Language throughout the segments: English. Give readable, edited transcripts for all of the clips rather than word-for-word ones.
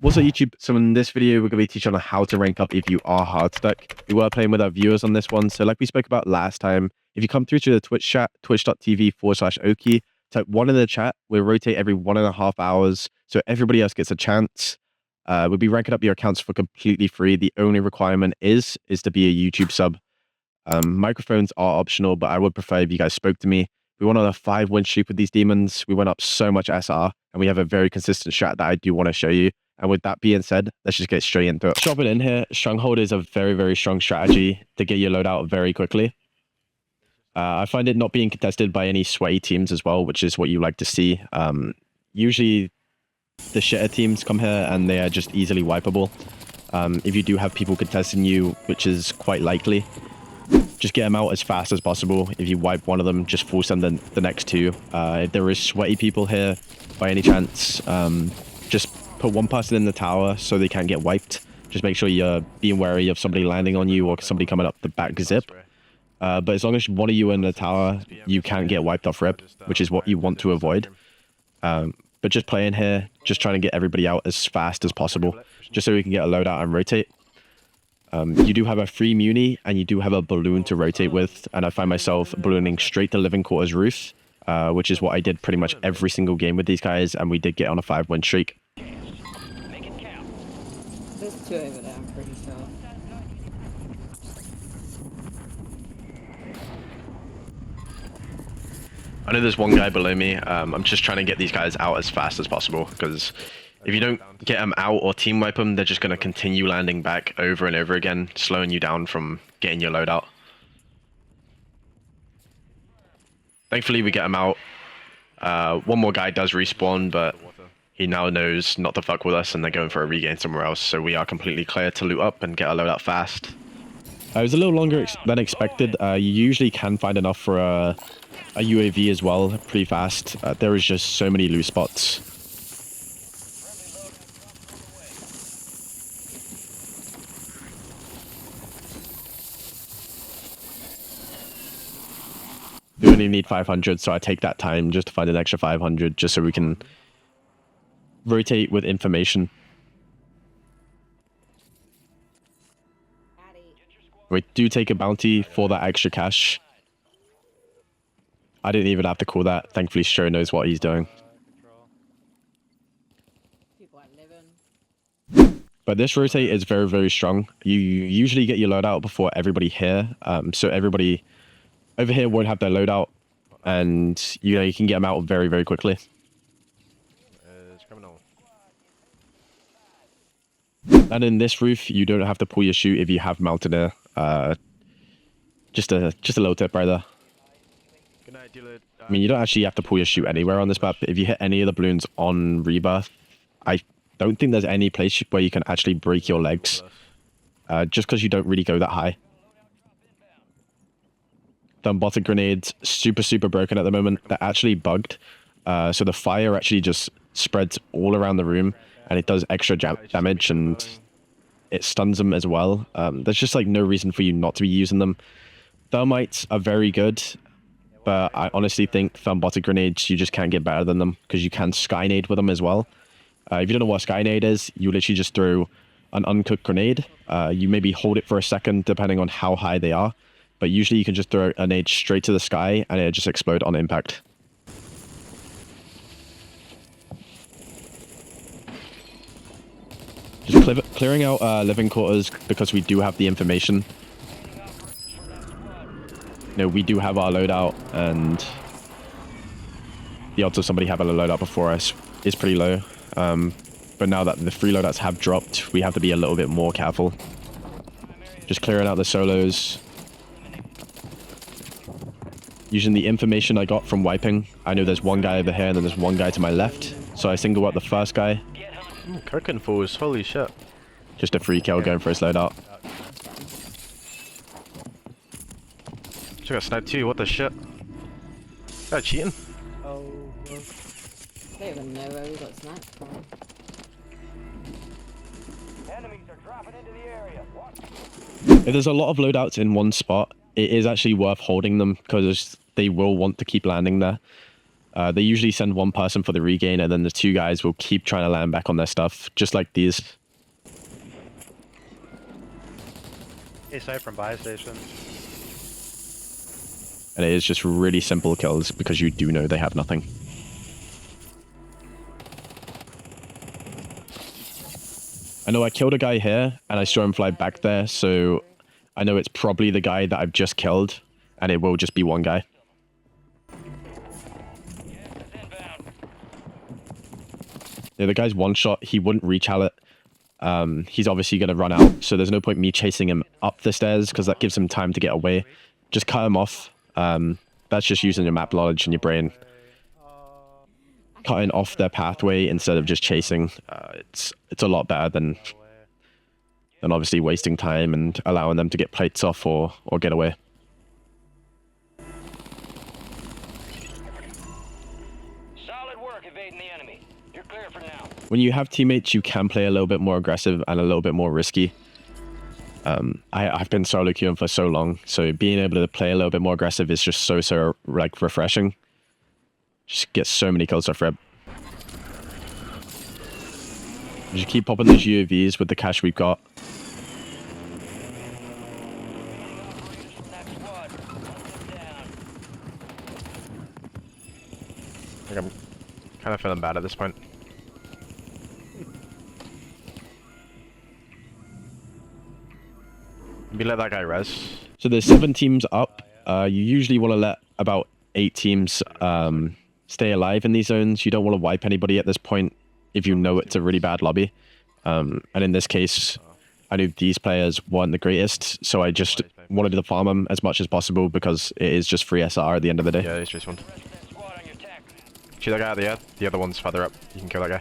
What's up, YouTube? So in this video, we're going to be teaching on how to rank up if you are hard stuck. We were playing with our viewers on this one. So like we spoke about last time, if you come through to the Twitch chat, twitch.tv/OEKIY, type 1 in the chat. We'll rotate every 1.5 hours. So everybody else gets a chance. We'll be ranking up your accounts for completely free. The only requirement is to be a YouTube sub. Microphones are optional, but I would prefer if you guys spoke to me. We went on a 5-win streak with these demons. We went up so much SR, and we have a very consistent strat that I do want to show you. And with that being said, let's just get straight into it. Dropping in here, Stronghold is a very, very strong strategy to get your loadout very quickly. I find it not being contested by any sweaty teams as well, which is what you like to see. Usually, the shitter teams come here and they are just easily wipeable. If you do have people contesting you, which is quite likely, just get them out as fast as possible. If you wipe one of them, just force them the next two. If there is sweaty people here, by any chance, just put one person in the tower so they can't get wiped. Just make sure you're being wary of somebody landing on you or somebody coming up the back zip. But as long as one of you in the tower, you can't get wiped off rip, which is what you want to avoid. But just playing here, just trying to get everybody out as fast as possible, just so we can get a loadout and rotate. You do have a free muni and you do have a balloon to rotate with, and I find myself ballooning straight to living quarters roof, which is what I did pretty much every single game with these guys, and we did get on a 5-win streak. There's two over there, I'm pretty sure. I know there's one guy below me. I'm just trying to get these guys out as fast as possible, because if you don't get them out or team wipe them, they're just going to continue landing back over and over again, slowing you down from getting your load out. Thankfully, we get them out. One more guy does respawn, but he now knows not to fuck with us and they're going for a regain somewhere else, so we are completely clear to loot up and get our load out fast. It was a little longer than expected. You usually can find enough for a UAV as well, pretty fast. There is just so many loot spots. We only need 500, so I take that time just to find an extra 500, just so we can rotate with information. We do take a bounty for that extra cash. I didn't even have to call that. Thankfully, Stro knows what he's doing. But this rotate is very, very strong. You usually get your loadout before everybody here. So everybody over here won't have their loadout. And you can get them out very, very quickly. And in this roof, you don't have to pull your chute if you have mounted air. Just a little tip right there. I mean, you don't actually have to pull your chute anywhere on this map. If you hit any of the balloons on rebirth, I don't think there's any place where you can actually break your legs. Just because you don't really go that high. Thermobotic grenades, super, super broken at the moment. They're actually bugged. So the fire actually just spreads all around the room. And it does extra damage and it stuns them as well. There's just like no reason for you not to be using them. Thermites are very good, but I honestly think thermobotic grenades, you just can't get better than them because you can skynade with them as well. If you don't know what skynade is, you literally just throw an uncooked grenade. You maybe hold it for a second depending on how high they are, but usually you can just throw a nade straight to the sky and it'll just explode on impact. Just clearing out living quarters because we do have the information. You know, we do have our loadout, and the odds of somebody having a loadout before us is pretty low. But now that the free loadouts have dropped, we have to be a little bit more careful. Just clearing out the solos. Using the information I got from wiping. I know there's one guy over here and then there's one guy to my left. So I single out the first guy. Kirkin fools, holy shit. Just a free kill going for his loadout. Just got sniped too, what the shit? Got cheating? Oh, well. I don't even know where we got sniped from. Enemies are dropping into the area. If there's a lot of loadouts in one spot, it is actually worth holding them because they will want to keep landing there. They usually send one person for the regain, and then the 2 guys will keep trying to land back on their stuff, just like these. A-side from buy station. And it is just really simple kills because you do know they have nothing. I know I killed a guy here, and I saw him fly back there, so I know it's probably the guy that I've just killed, and it will just be one guy. Yeah, the guy's one shot, he wouldn't reach alot. He's obviously going to run out, so there's no point me chasing him up the stairs because that gives him time to get away. Just cut him off. That's just using your map knowledge and your brain. Cutting off their pathway instead of just chasing. It's a lot better than obviously wasting time and allowing them to get plates off or get away. Solid work evading the enemy. You're clear for now. When you have teammates, you can play a little bit more aggressive and a little bit more risky. I've been solo queuing for so long, so being able to play a little bit more aggressive is just so like refreshing. Just get so many kills off reb. Just keep popping those UAVs with the cash we've got. I think I'm kind of feeling bad at this point. Maybe let that guy res. So there's 7 teams up. You usually want to let about 8 teams stay alive in these zones. You don't want to wipe anybody at this point if you know it's a really bad lobby. And in this case, I knew these players weren't the greatest, so I just wanted to farm them as much as possible because it is just free SR at the end of the day. Yeah, he's just one. See that guy at the end? The other one's further up. You can kill that guy.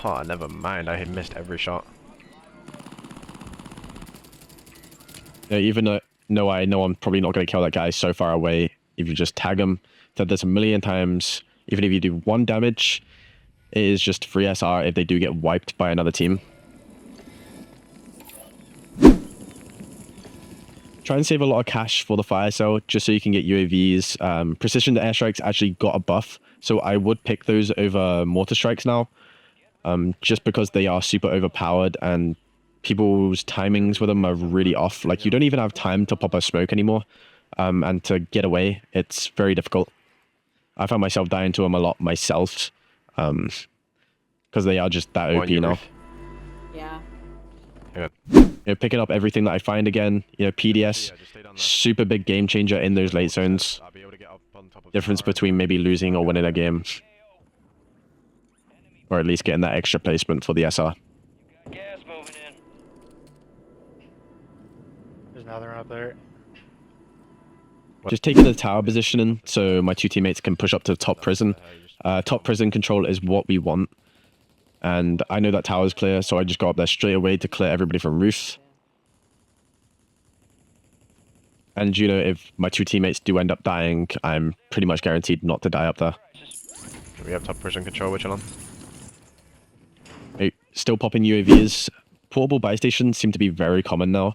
Oh, never mind. I had missed every shot. Yeah, even though I know I'm probably not going to kill that guy so far away, if you just tag him, said this a million times, even if you do 1 damage, it is just free SR if they do get wiped by another team. Try and save a lot of cash for the fire sale, just so you can get UAVs. Precision airstrikes actually got a buff, so I would pick those over mortar strikes now, just because they are super overpowered and people's timings with them are really off. Like, you don't even have time to pop a smoke anymore, and to get away, it's very difficult. I found myself dying to them a lot myself, because they are just that OP now. Yeah. Yeah. You know, picking up everything that I find again, you know, PDS, super big game changer in those late zones. Difference between maybe losing or winning a game. Or at least getting that extra placement for the SR. Gas moving in. There's another one up there. Just taking the tower positioning so my 2 teammates can push up to top prison. Top prison control is what we want. And I know that tower's clear, so I just go up there straight away to clear everybody from roof. And you know, if my 2 teammates do end up dying, I'm pretty much guaranteed not to die up there. We have top prison control, which one? Hey, still popping UAVs. Portable buy stations seem to be very common now.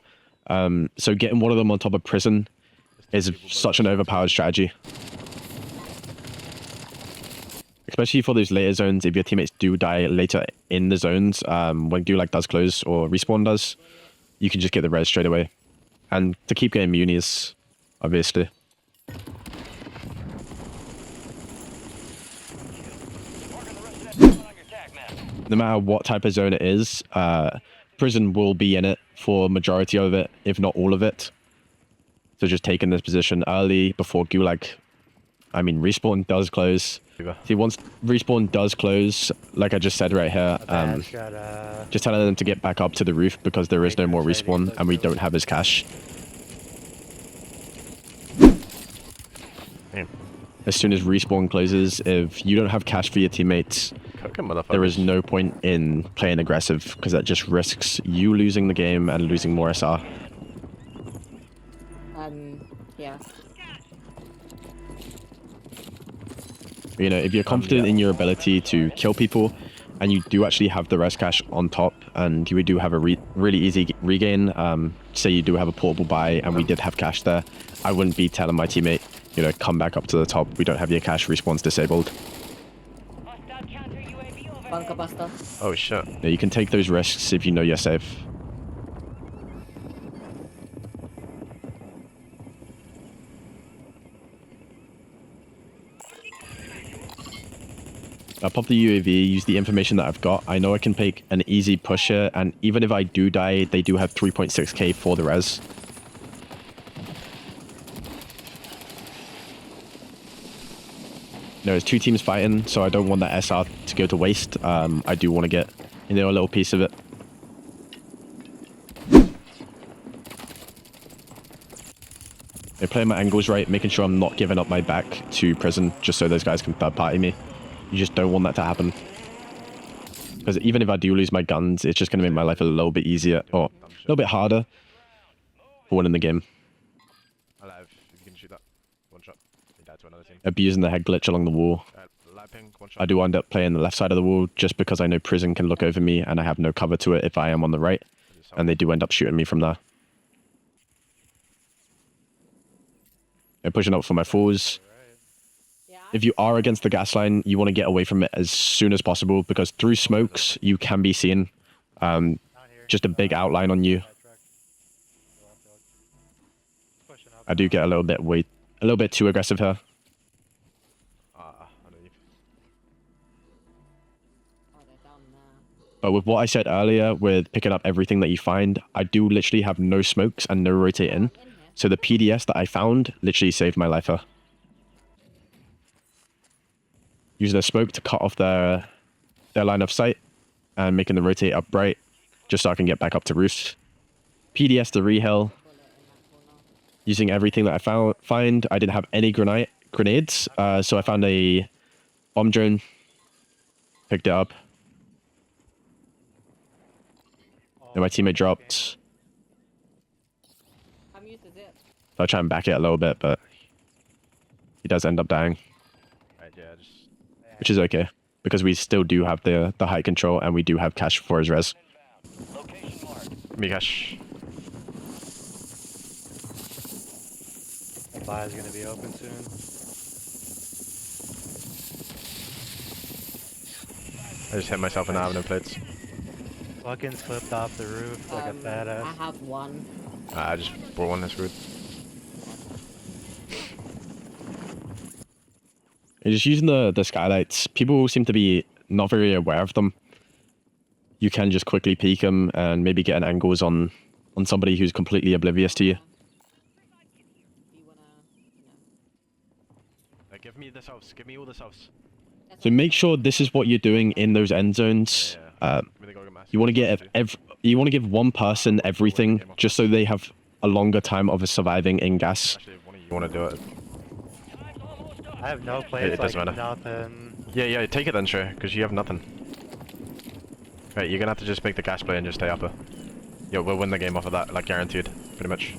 So getting one of them on top of prison is such an overpowered strategy. Especially for those later zones, if your teammates do die later in the zones, when Gulag does close or respawn does, you can just get the res straight away. And to keep getting munis, obviously. No matter what type of zone it is, prison will be in it for majority of it, if not all of it. So just taking this position early before Gulag, I mean, respawn does close. See, once respawn does close, like I just said right here, just telling them to get back up to the roof because there is no more respawn and we don't have his cash. As soon as respawn closes, if you don't have cash for your teammates, there is no point in playing aggressive because that just risks you losing the game and losing more SR. Yeah. You know, if you're confident in your ability to kill people and you do actually have the res cash on top and you do have a really easy regain, say you do have a portable buy and we did have cash there, I wouldn't be telling my teammate you know, come back up to the top. We don't have your cache respawns disabled. Hostile counter UAV overhead. Bunker buster. Oh shit. Yeah, you can take those risks if you know you're safe. I'll pop the UAV, use the information that I've got. I know I can take an easy push here, and even if I do die, they do have 3.6k for the res. No, it's two teams fighting, so I don't want that SR to go to waste. I do want to get, you know, a little piece of it. I'm playing my angles right, making sure I'm not giving up my back to prison, just so those guys can third party me. You just don't want that to happen. Because even if I do lose my guns, it's just going to make my life a little bit easier, or a little bit harder for winning the game. Alive, if you can shoot that. One shot. He died to another team. Abusing the head glitch along the wall. Light ping, one shot. I do end up playing the left side of the wall just because I know prison can look over me and I have no cover to it if I am on the right. And they do end up shooting me from there. I'm pushing up for my fours. If you are against the gas line, you want to get away from it as soon as possible because through smokes, you can be seen. Just a big outline on you. I do get a little bit too aggressive here. Underneath. Oh, they're down there. But with what I said earlier, with picking up everything that you find, I do literally have no smokes and no rotating. In here. So the PDS that I found literally saved my life here. Using a smoke to cut off their line of sight and making the rotate upright just so I can get back up to roost. PDS to rehill. Bullet in that corner. Using everything that I find. I didn't have any grenades, so I found a bomb drone. Picked it up. And my teammate dropped. I'm used to zip. So I try and back it a little bit, but he does end up dying. Right, yeah, just... Which is okay, because we still do have the height control and we do have cash for his res. Location marked. Me cash. Buy is gonna be open soon. I just hit myself and I have no plates. Fucking slipped off the roof like a I badass. have one. I just brought one that's good. And just using the skylights, people seem to be not very aware of them. You can just quickly peek them and maybe get an angles on somebody who's completely oblivious to you. Do you wanna, Give me this house. Give me all this house. So make sure this is what you're doing in those end zones. You want to give one person everything just so they have a longer time of surviving in gas. Actually, if one of you want to do it. I have no plates, It doesn't like matter. nothing. Yeah, take it then, sure, because you have nothing. Right, you're gonna have to just make the gas play and just stay upper. Yo, we'll win the game off of that, like guaranteed, pretty much.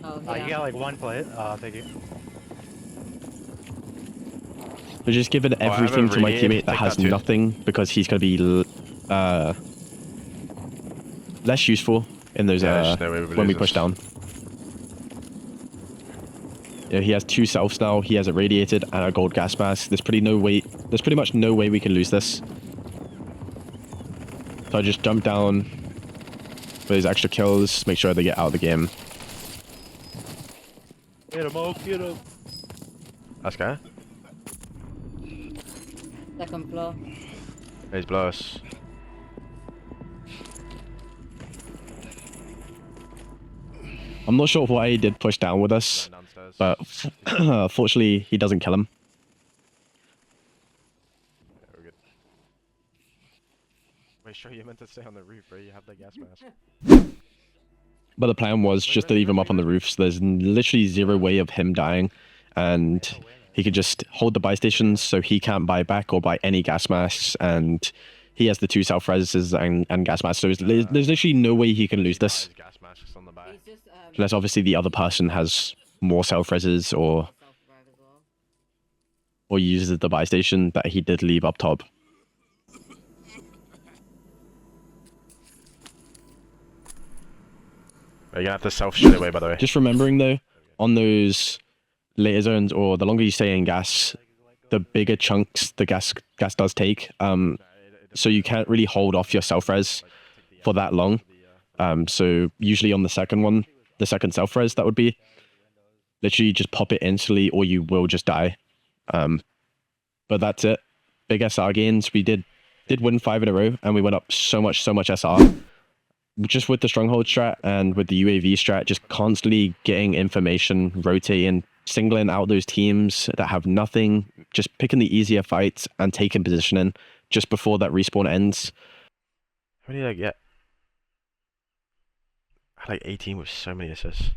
Oh, You yeah. got like one plate. Thank you. So just giving I have everything a to my really- teammate that take has that too. nothing because he's going to be less useful in those Yeah, there's no way we when we lose push this. down. Yeah, he has 2 selves now. He has a radiated and a gold gas mask. There's pretty much no way we can lose this. So I just jump down for his extra kills, make sure they get out of the game. Get him, Oak, get him. That's guy. Second floor. He's below us. I'm not sure why he did push down with us, Downstairs. but fortunately he doesn't kill him. Yeah, we're good. Wait, sure, you meant to stay on the roof, bro. You have the gas mask. But the plan was just to leave him up on the roof, so there's literally zero way of him dying, and he could just hold the buy stations so he can't buy back or buy any gas masks, and he has the 2 self-reses and gas masks, so there's literally no way he can lose this. His gas mask's on the back. He's just Unless obviously the other person has more self-reses or self-revive as well. uses the buy station that he did leave up top. You're gonna have to self straight away, by the way. Just remembering though, on those later zones, or the longer you stay in gas, the bigger chunks the gas does take. So you can't really hold off your self-res for that long. So usually on the second one, the second self-res, that would be literally just pop it instantly or you will just die. But that's it. Big SR gains. We did win 5 in a row, and we went up so much SR. Just with the stronghold strat and with the UAV strat, just constantly getting information, rotating, singling out those teams that have nothing, just picking the easier fights and taking positioning just before that respawn ends. How many did I get? I had like 18 with so many assists.